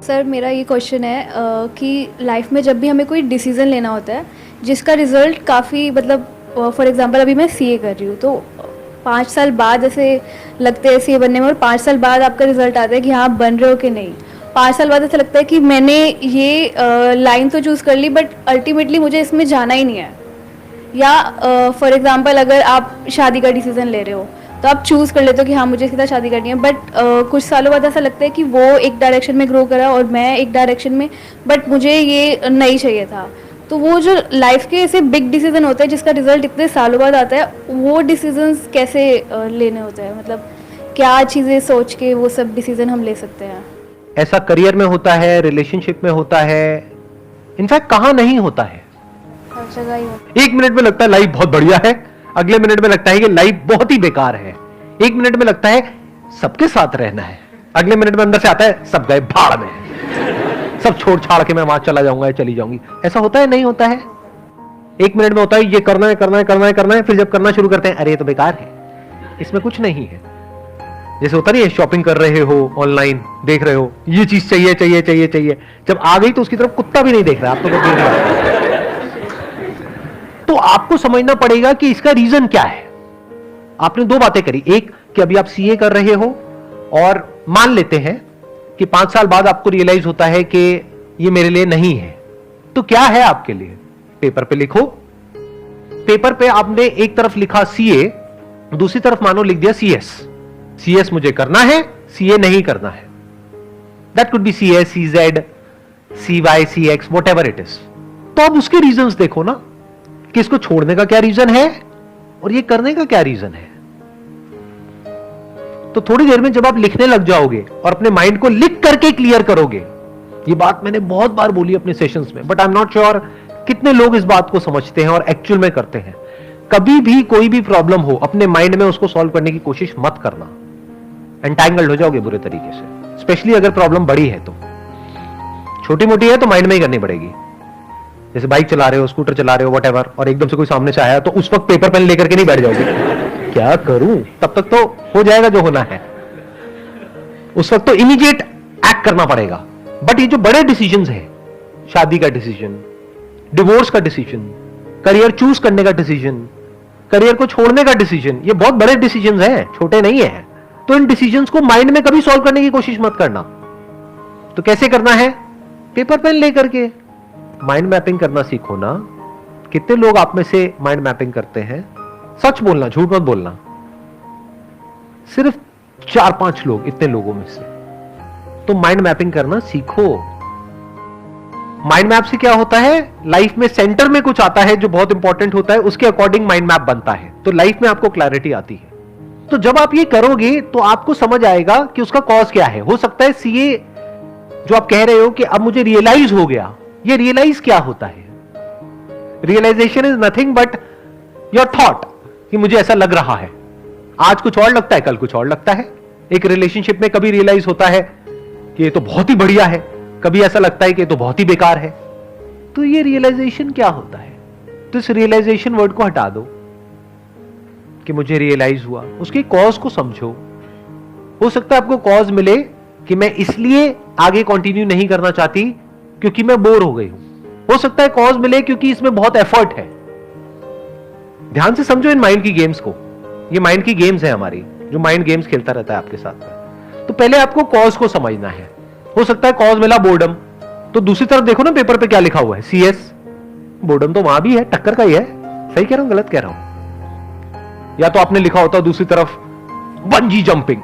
Sir मेरा ये question है कि लाइफ में जब भी हमें कोई डिसीज़न लेना होता है जिसका रिज़ल्ट काफ़ी मतलब फॉर एग्जांपल अभी मैं सीए कर रही हूँ तो 5 साल बाद ऐसे लगते हैं सीए बनने में और 5 साल बाद आपका रिजल्ट आता है कि हाँ आप बन रहे हो कि नहीं। 5 साल बाद ऐसा लगता है कि मैंने ये लाइन तो चूज़ कर ली बट अल्टीमेटली मुझे इसमें जाना ही नहीं है। या फॉर एग्जांपल अगर आप शादी का डिसीज़न ले रहे हो तो आप चूज़ कर लेते हो कि हाँ मुझे इसके साथ शादी करनी है बट कुछ सालों बाद ऐसा लगता है कि वो एक डायरेक्शन में ग्रो करा और मैं एक डायरेक्शन में, बट मुझे ये नहीं चाहिए था। तो वो जो लाइफ के ऐसे बिग डिसीजन होते हैं जिसका रिजल्ट इतने सालों बाद आता है, वो डिसीजंस कैसे लेने होते हैं, मतलब क्या चीज़ें सोच के वो सब डिसीजन हम ले सकते हैं? ऐसा करियर में होता है, रिलेशनशिप में होता है, इनफैक्ट कहाँ नहीं होता है। हर जगह ही होता एक मिनट में लगता है लाइफ बहुत बढ़िया है, अगले मिनट में लगता है कि लाइफ बहुत ही बेकार है। एक मिनट में लगता है सबके साथ रहना है, अगले मिनट में अंदर से आता है सब गए भाड़ में, सब छोड़ छाड़ के मैं वहां चला जाऊंगा या चली जाऊंगी। ऐसा होता है नहीं होता है? एक मिनट में होता है ये करना है करना है करना है करना है, फिर जब करना शुरू करते हैं अरे ये तो बेकार है, इसमें कुछ नहीं है। जैसे होता नहीं है, शॉपिंग कर रहे हो, ऑनलाइन देख रहे हो ये चीज चाहिए चाहिए चाहिए चाहिए, जब आ गई तो उसकी तरफ कुत्ता भी नहीं देख रहा, आप तो देख रहे हो। तो आपको समझना पड़ेगा कि इसका रीजन क्या है। आपने दो बातें करी, एक कि अभी आप सीए कर रहे हो और मान लेते हैं कि 5 साल बाद आपको रियलाइज होता है कि ये मेरे लिए नहीं है, तो क्या है आपके लिए? पेपर पे लिखो। पेपर पे आपने एक तरफ लिखा सीए, दूसरी तरफ मानो लिख दिया सीएस। सीएस मुझे करना है, सीए नहीं करना है। That could be CS, CZ, CY, CX, whatever it is. तो अब उसके रीजंस देखो ना कि इसको छोड़ने का क्या रीजन है और ये करने का क्या रीजन है। तो थोड़ी देर में जब आप लिखने लग जाओगे और अपने माइंड को लिख करके क्लियर करोगे, ये बात मैंने बहुत बार बोली अपने सेशंस में, but I am not sure कितने लोग इस बात को समझते हैं और एक्चुअल में करते हैं। कभी भी कोई भी प्रॉब्लम हो, अपने माइंड में उसको सॉल्व करने की कोशिश मत करना, एंटैंगल्ड हो जाओगे बुरे तरीके से। स्पेशली अगर प्रॉब्लम बड़ी है, तो छोटी मोटी है तो माइंड में ही करनी पड़ेगी। जैसे बाइक चला रहे हो, स्कूटर चला रहे हो, व्हाटएवर, और एकदम से कोई सामने से आया तो उस वक्त पेपर पेन लेकर के नहीं बैठ जाओगे, क्या करूं, तब तक तो हो जाएगा जो होना है। उस वक्त तो इमीडिएट एक्ट करना पड़ेगा। बट ये जो बड़े डिसीजंस हैं, शादी का डिसीजन, डिवोर्स का डिसीजन, करियर चूज करने का डिसीजन, करियर को छोड़ने का डिसीजन, ये बहुत बड़े डिसीजंस हैं, छोटे नहीं है। तो इन डिसीजंस को माइंड में कभी सॉल्व करने की कोशिश मत करना। तो कैसे करना है? पेपर पेन लेकर के माइंड मैपिंग करना सीखो ना। कितने लोग आप में से माइंड मैपिंग करते हैं? सच बोलना, झूठ मत बोलना। सिर्फ 4-5 लोग, इतने लोगों में से। तो माइंड मैपिंग करना सीखो। माइंड मैप से क्या होता है, लाइफ में सेंटर में कुछ आता है जो बहुत इंपॉर्टेंट होता है, उसके अकॉर्डिंग माइंड मैप बनता है, तो लाइफ में आपको क्लैरिटी आती है। तो जब आप ये करोगे तो आपको समझ आएगा कि उसका कॉज क्या है। हो सकता है सीए जो आप कह रहे हो कि अब मुझे रियलाइज हो गया, ये रियलाइज क्या होता है? Realisation is nothing but your thought, कि मुझे ऐसा लग रहा है। आज कुछ और लगता है, कल कुछ और लगता है। एक रिलेशनशिप में कभी रियलाइज होता है कि ये तो बहुत ही बढ़िया है, कभी ऐसा लगता है कि ये तो बहुत ही बेकार है। तो ये रियलाइजेशन क्या होता है? तो इस रियलाइजेशन वर्ड को हटा दो कि मुझे रियलाइज हुआ, उसके कॉज को समझो। हो सकता है आपको कॉज मिले कि मैं इसलिए आगे कंटिन्यू नहीं करना चाहती क्योंकि मैं बोर हो गई हूं। हो सकता है कॉज मिले क्योंकि इसमें बहुत एफर्ट है। ध्यान से समझो इन माइंड की गेम्स को। ये माइंड की गेम्स है हमारी, जो माइंड गेम्स खेलता रहता है आपके साथ में। तो पहले आपको कॉज को समझना है। हो सकता है कॉज मिला बोर्डम, तो दूसरी तरफ देखो ना पेपर पे क्या लिखा हुआ है, सीएस। बोर्डम तो वहां भी है, टक्कर का ही है। सही कह रहा हूं, गलत कह रहा हूं? या तो आपने लिखा होता दूसरी तरफ बंजी जंपिंग,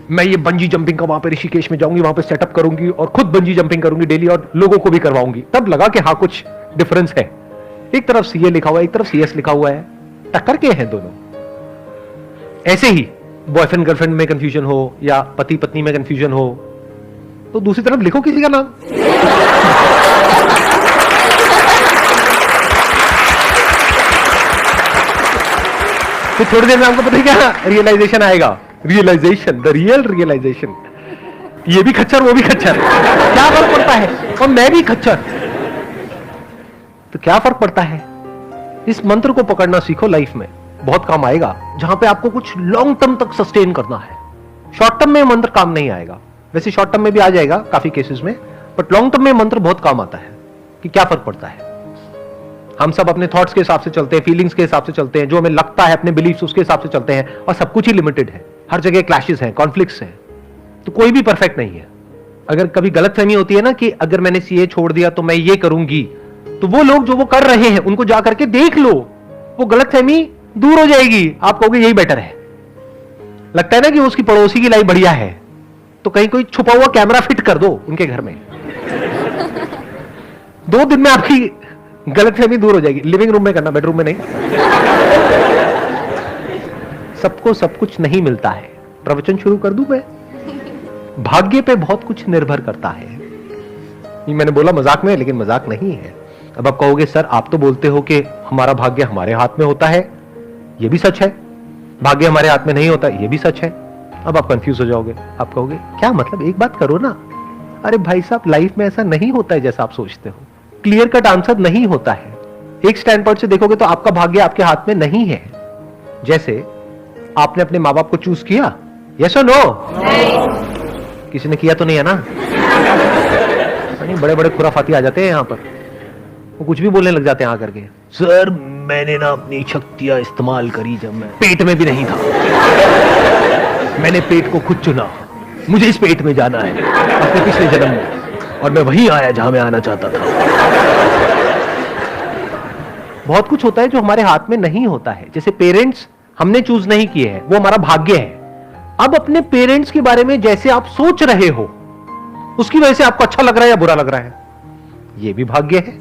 मैं ये बंजी जंपिंग का वहां पे ऋषिकेश में जाऊंगी, वहां पे सेटअप करूंगी और खुद बंजी जंपिंग करूंगी डेली और लोगों को भी करवाऊंगी। तब लगा कि हाँ कुछ डिफरेंस है। एक तरफ सीए लिखा हुआ है, एक तरफ सीएस लिखा हुआ है, टक्कर के हैं दोनों। ऐसे ही बॉयफ्रेंड गर्लफ्रेंड में कंफ्यूजन हो या पति पत्नी में कंफ्यूजन हो, तो दूसरी तरफ लिखो किसी का नाम। तो थोड़ी देर में आपको पता है क्या रियलाइजेशन आएगा। रियलाइजेशन, द रियल रियलाइजेशन, ये भी खच्चर वो भी खच्चर, क्या फर्क पड़ता है? और मैं भी खच्चर, तो क्या फर्क पड़ता है? इस मंत्र को पकड़ना सीखो, लाइफ में बहुत काम आएगा। जहां पे आपको कुछ लॉन्ग टर्म तक सस्टेन करना है। शॉर्ट टर्म में मंत्र काम नहीं आएगा, वैसे शॉर्ट टर्म में भी आ जाएगा काफी केसेस में, बट लॉन्ग टर्म में मंत्र बहुत काम आता है कि क्या फर्क पड़ता है। हम सब अपने थॉट्स के हिसाब से चलते हैं, फीलिंग्स के हिसाब से चलते हैं, जो हमें लगता है अपने बिलीफ्स उसके हिसाब से चलते हैं, और सब कुछ ही लिमिटेड है। हर जगह क्लैशेस हैं, कॉन्फ्लिक्ट्स हैं, तो कोई भी परफेक्ट नहीं है। अगर कभी गलतफहमी होती है ना कि अगर मैंने सीए छोड़ दिया तो मैं ये करूंगी, तो वो लोग जो वो कर रहे हैं उनको जाकर के देख लो, वो गलतफहमी दूर हो जाएगी। आप कहोगे यही बेटर है। लगता है ना कि उसकी पड़ोसी की लाइफ बढ़िया है, तो कहीं कोई छुपा हुआ कैमरा फिट कर दो उनके घर में 2 दिन में आपकी गलतफहमी दूर हो जाएगी। लिविंग रूम में करना, बेडरूम में नहीं। सबको सब कुछ नहीं मिलता है। प्रवचन शुरू कर दूं मैं? भाग्य पे बहुत कुछ निर्भर करता है। ये मैंने बोला मजाक में, लेकिन मजाक नहीं है। अब आप कहोगे सर आप तो बोलते हो कि हमारा भाग्य हमारे हाथ में होता है, ये भी सच है। भाग्य हमारे हाथ में नहीं होता, ये भी सच है। अब आप कंफ्यूज हो जाओगे, आप कहोगे क्या मतलब, एक बात करो ना। अरे भाई साहब, लाइफ में ऐसा नहीं होता है जैसा आप सोचते हो। क्लियर कट आंसर नहीं होता है। एक स्टैंड पॉइंट से देखोगे तो आपका भाग्य आपके हाथ में नहीं है। जैसे आपने अपने माँ बाप को चूज किया, यस और नो? किसी ने किया तो नहीं है ना? नहीं, बड़े बड़े खुराफाती आ जाते हैं यहां पर, वो कुछ भी बोलने लग जाते हैं आकर के। सर मैंने ना अपनी शक्तियां इस्तेमाल करी जब मैं पेट में भी नहीं था। मैंने पेट को खुद चुना, मुझे इस पेट में जाना है अपने पिछले जन्म में, और मैं वहीं आया जहां मैं आना चाहता था। बहुत कुछ होता है जो हमारे हाथ में नहीं होता है। जैसे पेरेंट्स हमने चूज नहीं किए हैं, वो हमारा भाग्य है। अब अपने पेरेंट्स के बारे में जैसे आप सोच रहे हो, उसकी वजह से आपको अच्छा लग रहा है या बुरा लग रहा है, ये भी भाग्य है।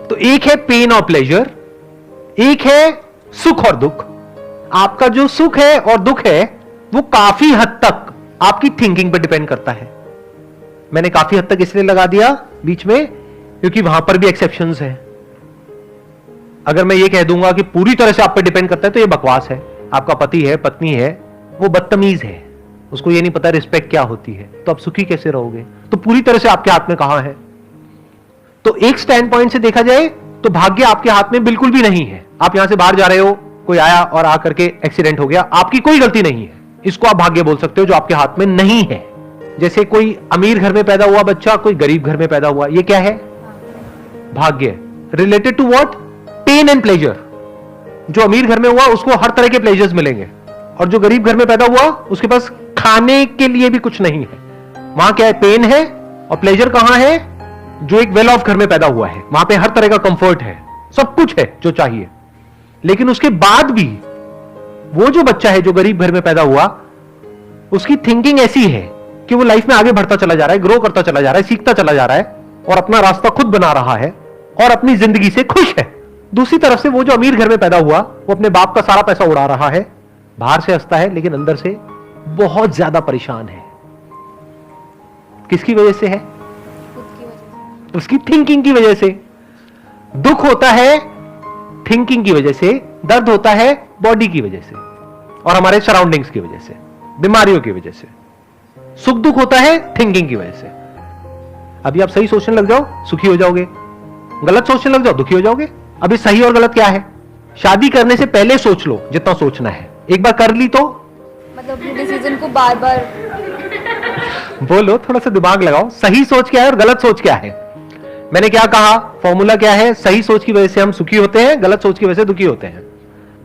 तो एक है पेन और प्लेजर, एक है सुख और दुख। आपका जो सुख है और दुख है वो काफी हद तक आपकी थिंकिंग पर डिपेंड करता है। मैंने काफी हद तक इसलिए लगा दिया बीच में क्योंकि वहां पर भी एक्सेप्शंस हैं। अगर मैं ये कह दूंगा कि पूरी तरह से आप पे डिपेंड करता है तो ये बकवास है। आपका पति है, पत्नी है, वो बदतमीज है, उसको ये नहीं पता रिस्पेक्ट क्या होती है, तो आप सुखी कैसे रहोगे? तो पूरी तरह से आपके हाथ में कहां है? तो एक स्टैंड पॉइंट से देखा जाए तो भाग्य आपके हाथ में बिल्कुल भी नहीं है। आप यहां से बाहर जा रहे हो, कोई आया और आकर के एक्सीडेंट हो गया, आपकी कोई गलती नहीं है, इसको आप भाग्य बोल सकते हो जो आपके हाथ में नहीं है। जैसे कोई अमीर घर में पैदा हुआ बच्चा, कोई गरीब घर में पैदा हुआ, ये क्या है? भाग्य। Related to what? Pain and pleasure. जो अमीर घर में हुआ उसको हर तरह के प्लेजर्स मिलेंगे, और जो गरीब घर में पैदा हुआ उसके पास खाने के लिए भी कुछ नहीं है। वहां क्या है? पेन है। और प्लेजर कहां है? जो एक वेल ऑफ घर में पैदा हुआ है, वहां पे हर तरह का कंफर्ट है, सब कुछ है जो चाहिए। लेकिन उसके बाद भी वो जो बच्चा है जो गरीब घर में पैदा हुआ, उसकी थिंकिंग ऐसी है कि वो लाइफ में आगे बढ़ता चला जा रहा है, ग्रो करता चला जा रहा है, सीखता चला जा रहा है, और अपना रास्ता खुद बना रहा है और अपनी जिंदगी से खुश है। दूसरी तरफ से वो जो अमीर घर में पैदा हुआ, वो अपने बाप का सारा पैसा उड़ा रहा है, बाहर से हंसता है लेकिन अंदर से बहुत ज्यादा परेशान है। किसकी वजह से है? उसकी थिंकिंग की वजह से। दुख होता है थिंकिंग की वजह से, दर्द होता है बॉडी की वजह से और हमारे सराउंडिंग्स की वजह से, बीमारियों की वजह से। सुख दुख होता है थिंकिंग की वजह से। अभी आप सही सोचने लग जाओ, सुखी हो जाओगे, गलत सोचने लग जाओ, दुखी हो जाओगे। अभी सही और गलत क्या है? शादी करने से पहले सोच लो जितना सोचना है, एक बार कर ली तो मतलब अपने डिसीजन को बार बार बोलो, थोड़ा सा दिमाग लगाओ। सही सोच क्या है और गलत सोच क्या है? मैंने क्या कहा? फॉर्मूला क्या है? सही सोच की वजह से हम सुखी होते हैं, गलत सोच की वजह से दुखी होते हैं।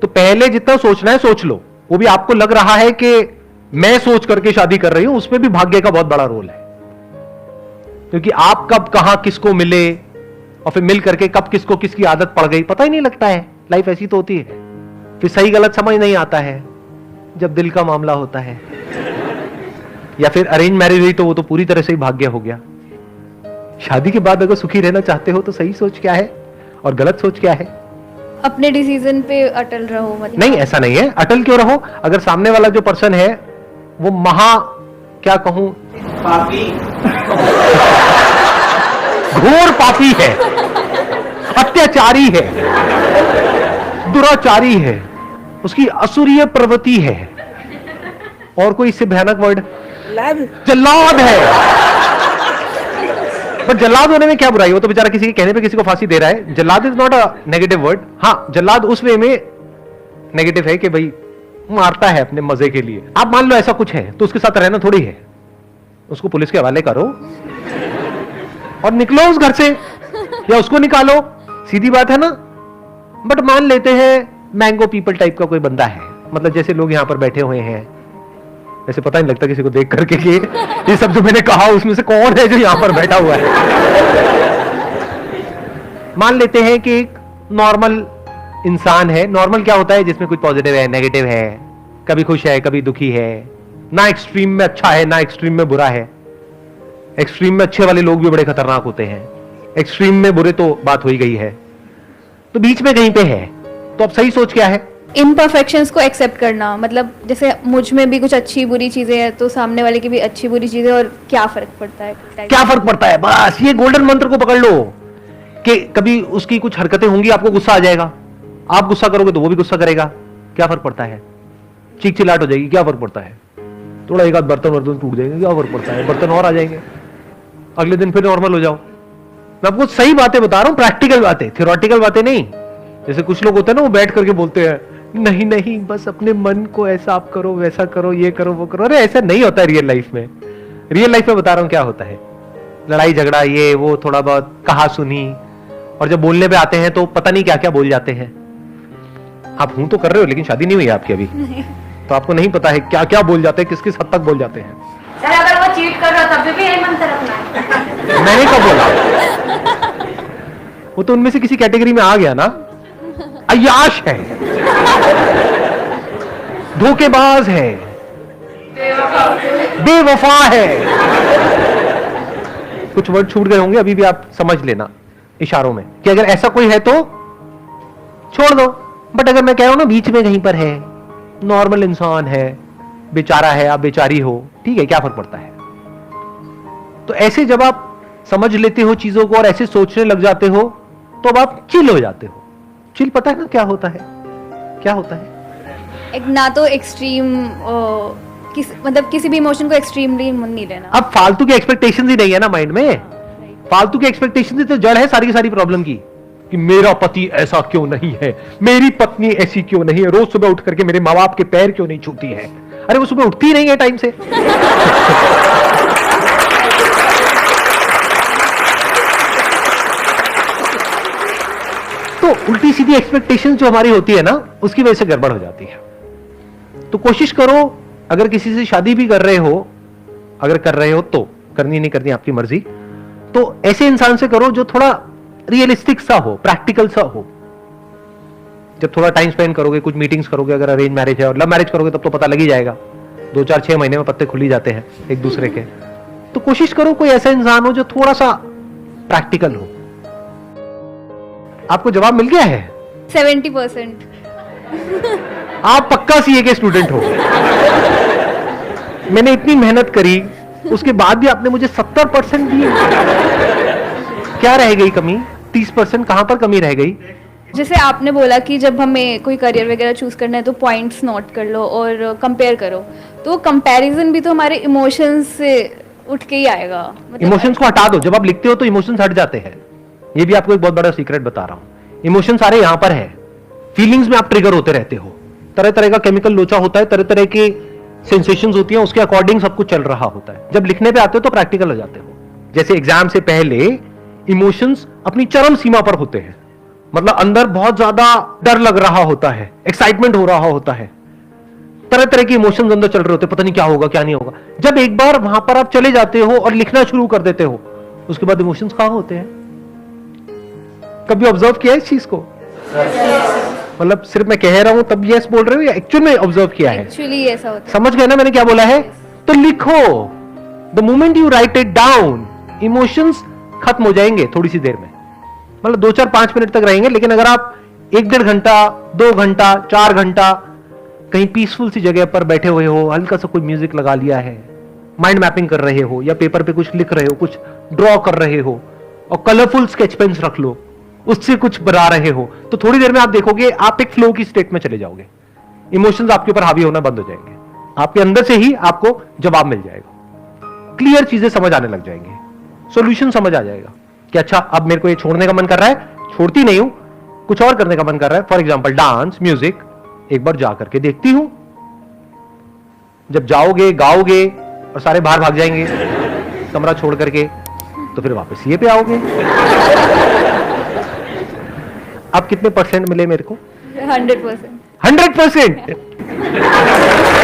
तो पहले जितना सोचना है सोच लो। वो भी आपको लग रहा है कि मैं सोच करके शादी कर रही हूं, उसमें भी भाग्य का बहुत बड़ा रोल है। क्योंकि आप कब कहां किसको मिले और फिर मिल करके कब किसको किसकी आदत पड़ गई पता ही नहीं लगता है। लाइफ ऐसी तो होती है। फिर सही गलत समझ नहीं आता है जब दिल का मामला होता है। या फिर अरेंज मैरिज हुई तो वो तो पूरी तरह से ही भाग्य हो गया। शादी के बाद अगर सुखी रहना चाहते हो तो सही सोच क्या है और गलत सोच क्या है? अपने डिसीजन पे अटल रहो। मतलब नहीं, ऐसा नहीं है। अटल क्यों रहो? अगर सामने वाला जो पर्सन है वो क्या कहूं, पापी घोर पापी है, अत्याचारी है, दुराचारी है, उसकी असुरीय प्रवृत्ति है, और कोई इससे भयानक वर्ड, जल्लाद है। पर जल्लाद होने में क्या बुराई? वो तो बेचारा किसी के कहने पे किसी को फांसी दे रहा है। Jallad is not a negative word. हाँ, जल्लाद उस वे में नेगेटिव है कि भाई मारता है अपने मजे के लिए। आप मान लो ऐसा कुछ है तो उसके साथ रहना थोड़ी है, उसको पुलिस के हवाले करो। और निकलो उस घर से या उसको निकालो, सीधी बात है ना। बट मान लेते हैं मैंगो पीपल टाइप का कोई बंदा है, मतलब जैसे लोग यहां पर बैठे हुए हैं, ऐसे पता नहीं लगता किसी को देख करके कि ये सब जो मैंने कहा उसमें से कौन है जो यहां पर बैठा हुआ है। मान लेते हैं कि एक नॉर्मल इंसान है। नॉर्मल क्या होता है? जिसमें कुछ पॉजिटिव है, नेगेटिव है, कभी खुश है, कभी दुखी है, ना एक्सट्रीम में अच्छा है ना एक्सट्रीम में बुरा है। एक्सट्रीम में अच्छे वाले लोग भी बड़े खतरनाक होते हैं, एक्सट्रीम में बुरे तो बात हो ही गई है, तो बीच में कहीं पे है। तो अब सही सोच क्या है? इम्परफेक्शंस को एक्सेप्ट करना, मतलब जैसे मुझ में भी कुछ अच्छी बुरी चीजें हैं तो सामने वाले की भी अच्छी बुरी चीजें, और क्या फर्क पड़ता है? क्या फर्क पड़ता है? बस ये गोल्डन मंत्र को पकड़ लो कि कभी उसकी कुछ हरकतें होंगी, आपको गुस्सा आ जाएगा, आप गुस्सा करोगे तो वो भी गुस्सा करेगा, क्या फर्क पड़ता है? चीख चिल्लाहट हो जाएगी, क्या फर्क पड़ता है? थोड़ा एक आध बर्तन टूट जाएंगे, क्या फर्क पड़ता है? बर्तन और आ जाएंगे, अगले दिन फिर नॉर्मल हो जाओ। मैं आपको सही बातें बता रहा हूं, प्रैक्टिकल बातें, थियोरेटिकल बातें नहीं। जैसे कुछ लोग होते हैं ना, वो बैठ करके बोलते हैं नहीं नहीं बस अपने मन को ऐसा आप करो, वैसा करो, ये करो, वो करो। अरे ऐसा नहीं होता है रियल लाइफ में। रियल लाइफ में बता रहा हूं क्या होता है, लड़ाई झगड़ा, ये वो, थोड़ा बहुत कहा सुनी, और जब बोलने पे आते हैं तो पता नहीं क्या क्या बोल जाते हैं। आप हूं तो कर रहे हो, लेकिन शादी नहीं हुई आपकी अभी, तो आपको नहीं पता है क्या क्या बोल जाते हैं, किस किस हद तक बोल जाते हैं। सर अगर वो चीट कर रहा तब भी यही मंत्र रखना है। मैंने कब बोला? वो तो उनमें से किसी कैटेगरी में आ गया ना। अय्याश है, धोखेबाज है, बेवफा है। कुछ वर्ड छूट गए होंगे, अभी भी आप समझ लेना इशारों में कि अगर ऐसा कोई है तो छोड़ दो। बट अगर मैं कह रहा हूं ना बीच में कहीं पर है, नॉर्मल इंसान है, बेचारा है, आप बेचारी हो, ठीक है, क्या फर्क पड़ता है? तो ऐसे जब आप समझ लेते हो चीजों को और ऐसे सोचने लग जाते हो तो अब आप चिल हो जाते हो। चिल पता है ना क्या होता है? क्या होता है? एक ना तो एक्सट्रीम, मतलब किसी भी इमोशन को एक्सट्रीमली नहीं लेना। अब फालतू की एक्सपेक्टेशंस ही नहीं है ना माइंड में। फालतू की एक्सपेक्टेशंस ही तो जड़ है सारी की सारी प्रॉब्लम की, कि मेरा पति ऐसा क्यों नहीं है, मेरी पत्नी ऐसी क्यों नहीं है, रोज सुबह उठ करके मेरे माँ बाप के पैर क्यों नहीं छूती है। अरे वो सुबह उठती ही नहीं है टाइम से। तो उल्टी सीधी एक्सपेक्टेशन जो हमारी होती है ना, उसकी वजह से गड़बड़ हो जाती है। तो कोशिश करो, अगर किसी से शादी भी कर रहे हो, अगर कर रहे हो तो, करनी नहीं करनी आपकी मर्जी, तो ऐसे इंसान से करो जो थोड़ा रियलिस्टिक सा हो, प्रैक्टिकल सा हो। जब थोड़ा टाइम स्पेंड करोगे, कुछ मीटिंग्स करोगे, अगर अरेंज मैरिज है, और लव मैरिज करोगे तब तो पता लग ही जाएगा, 2 4 6 महीने में पत्ते खुल ही जाते हैं एक दूसरे के। तो कोशिश करो कोई ऐसा इंसान हो जो थोड़ा सा प्रैक्टिकल हो। आपको जवाब मिल गया है? 70%। आप पक्का सीए के स्टूडेंट हो। मैंने इतनी मेहनत करी, उसके बाद भी आपने मुझे 70% दिए। क्या रह गई कमी? 30% कहां पर कमी रह गई? जैसे आपने बोला कि जब हमें कोई करियर वगैरह चूज करना है तो पॉइंट्स नोट कर लो और कंपेयर करो, तो कंपैरिजन भी तो हमारे इमोशंस से उठ के ही आएगा। इमोशंस को हटा दो। जब आप लिखते हो तो इमोशंस हट जाते हैं। ये भी आपको एक बहुत बड़ा सीक्रेट बता रहा हूं। इमोशन सारे यहां पर है, फीलिंग्स में आप ट्रिगर होते रहते हो, तरह तरह का केमिकल लोचा होता है, तरह तरह की सेंसेशंस होती हैं, उसके अकॉर्डिंग सब कुछ चल रहा होता है। जब लिखने पे आते हो तो प्रैक्टिकल हो जाते हो। जैसे एग्जाम से पहले इमोशंस अपनी चरम सीमा पर होते हैं, मतलब अंदर बहुत ज्यादा डर लग रहा होता है, एक्साइटमेंट हो रहा होता है, तरह तरह के इमोशंस अंदर चल रहे होते हैं, पता नहीं क्या होगा क्या नहीं होगा। जब एक बार वहां पर आप चले जाते हो और लिखना शुरू कर देते हो, उसके बाद इमोशंस कहां होते हैं? कभी ऑब्जर्व किया है इस चीज को? मतलब सिर्फ मैं कह रहा हूं तब यस बोल रहे हो या एक्चुअल में ऑब्जर्व किया है? एक्चुअली ऐसा होता है। समझ गए ना मैंने क्या बोला है? तो लिखो। The moment you right it down, emotions खत्म हो जाएंगे थोड़ी सी देर में, मतलब 2 4 5 मिनट तक रहेंगे। लेकिन अगर आप 1 1.5 घंटा, 2 घंटा, 4 घंटा कहीं पीसफुल सी जगह पर बैठे हुए हो, हल्का सा कोई म्यूजिक लगा लिया है, माइंड मैपिंग कर रहे हो, या पेपर पे कुछ लिख रहे हो, कुछ ड्रॉ कर रहे हो, और कलरफुल स्केच पेन्स रख लो, उससे कुछ बना रहे हो, तो थोड़ी देर में आप देखोगे आप एक फ्लो की स्टेट में चले जाओगे। इमोशंस आपके ऊपर हावी होना बंद हो जाएंगे, आपके अंदर से ही आपको जवाब मिल जाएगा, क्लियर चीजें समझ आने लग जाएंगी, सॉल्यूशन समझ आ जाएगा कि अच्छा अब मेरे को ये छोड़ने का मन कर रहा है, छोड़ती नहीं हूं, कुछ और करने का मन कर रहा है, फॉर एग्जाम्पल डांस, म्यूजिक, एक बार जा करके देखती हूं। जब जाओगे, गाओगे और सारे बाहर भाग जाएंगे कमरा छोड़ करके, तो फिर वापस ये पे आओगे। अब कितने परसेंट मिले मेरे को? 100%। 100%।